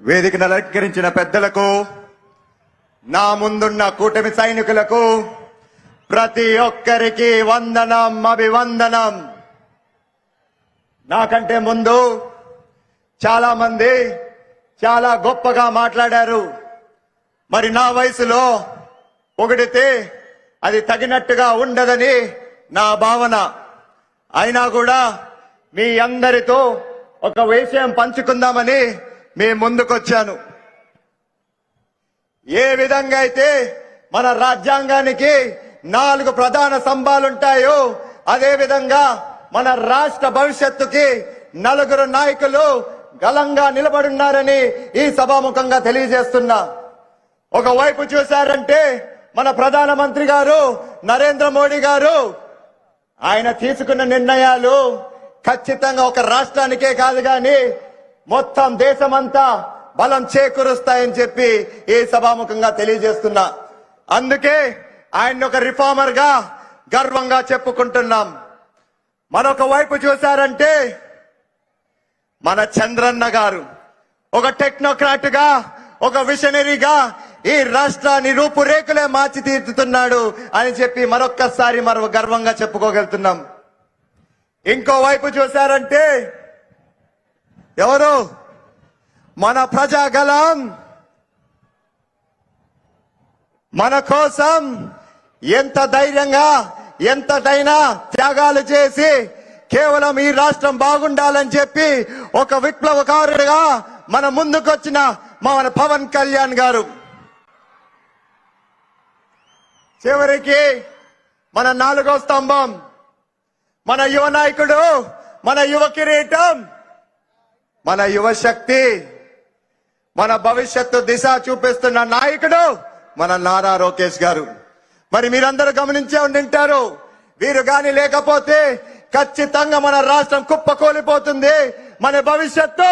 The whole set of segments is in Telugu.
వేదికను అలంకరించిన పెద్దలకు, నా ముందున్న కూటమి సైనికులకు ప్రతి ఒక్కరికి వందనం, అభివందనం. నాకంటే ముందు చాలా మంది చాలా గొప్పగా మాట్లాడారు. మరి నా వయసులో పొగిడితే అది తగినట్టుగా ఉండదని నా భావన. అయినా కూడా మీ అందరితో ఒక విషయం పంచుకుందామని మీ ముందుకొచ్చాను. ఏ విధంగా అయితే మన రాజ్యాంగానికి 4 ప్రధాన స్తంభాలుంటాయో అదే విధంగా మన రాష్ట్ర భవిష్యత్తుకి 4 నాయకులు గలంగా నిలబడున్నారని ఈ సభాముఖంగా తెలియజేస్తున్నా. ఒకవైపు చూశారంటే మన ప్రధానమంత్రి గారు నరేంద్ర మోడీ గారు, ఆయన తీసుకున్న నిర్ణయాలు ఖచ్చితంగా ఒక రాష్ట్రానికే కాదు గాని మొత్తం దేశమంతా బలం చేకూరుస్తాయని చెప్పి ఈ సభాముఖంగా తెలియజేస్తున్నా. అందుకే ఆయన ఒక రిఫార్మర్ గా గర్వంగా చెప్పుకుంటున్నాం. మరొక వైపు చూశారంటే మన చంద్రన్న గారు ఒక టెక్నోక్రాట్ గా, ఒక విషనరీగా ఈ రాష్ట్రాన్ని రూపురేఖలే మార్చి తీర్చుతున్నాడు అని చెప్పి మరొక్కసారి గర్వంగా చెప్పుకోగలుగుతున్నాం. ఇంకో వైపు చూశారంటే ఎవరు? మన ప్రజాగలం మన కోసం ఎంత ధైర్యంగా ఎంతటైనా త్యాగాలు చేసి కేవలం ఈ రాష్ట్రం బాగుండాలని చెప్పి ఒక విప్లవకారుడిగా మన ముందుకొచ్చిన మన పవన్ కళ్యాణ్ గారు. చివరికి మన 4వ స్తంభం, మన యువ నాయకుడు, మన యువ కిరీటం, మన యువ శక్తి, మన భవిష్యత్తు దిశ చూపిస్తున్న నాయకుడు మన నారా లోకేష్ గారు. మరి మీరందరూ గమనించే ఉండింటారు, వీరు గాని లేకపోతే ఖచ్చితంగా మన రాష్ట్రం కుప్పకూలిపోతుంది, మన భవిష్యత్తు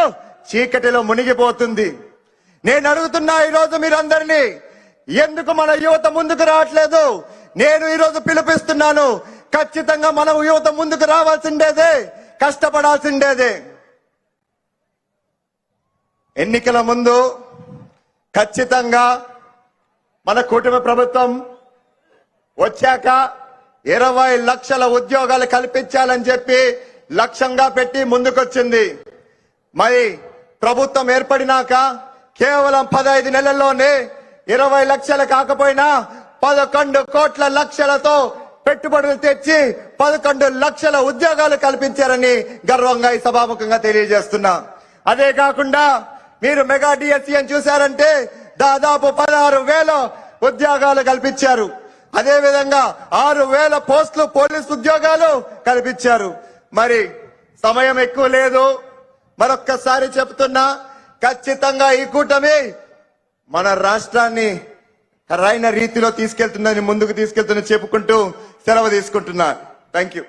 చీకటిలో మునిగిపోతుంది. నేను అడుగుతున్నా ఈరోజు మీరందరినీ, ఎందుకు మన యువత ముందుకు రావట్లేదు? నేను ఈరోజు పిలుపిస్తున్నాను. ఖచ్చితంగా మనం యువత ముందుకు రావాల్సిందేదే, కష్టపడాల్సిందేదే. ఎన్నికల ముందు ఖచ్చితంగా మన కూటమి ప్రభుత్వం వచ్చాక 20 లక్షల ఉద్యోగాలు కల్పించాలని చెప్పి లక్ష్యంగా పెట్టి ముందుకొచ్చింది. మరి ప్రభుత్వం ఏర్పడినాక కేవలం 15 నెలల్లోనే 20 లక్షలు కాకపోయినా 11 కోట్ల లక్షలతో పెట్టుబడులు తెచ్చి 11 లక్షల ఉద్యోగాలు కల్పించారని గర్వంగా ఈ సభాముఖంగా తెలియజేస్తున్నా. అదే కాకుండా మీరు మెగా డిఎస్సీ అని చూశారంటే దాదాపు 16,000 ఉద్యోగాలు కల్పించారు. అదే విధంగా 6,000 పోస్టులు పోలీసు ఉద్యోగాలు కల్పించారు. మరి సమయం ఎక్కువ లేదు, మరొక్కసారి చెప్తున్నా, ఖచ్చితంగా ఈ కూటమి మన రాష్ట్రాన్ని సరైన రీతిలో తీసుకెళ్తుందని, ముందుకు తీసుకెళ్తుందని చెప్పుకుంటూ సెలవు తీసుకుంటున్నా. Thank you.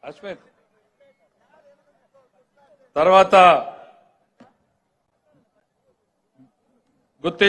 అశ్విత్ తర్వాత గుత్తి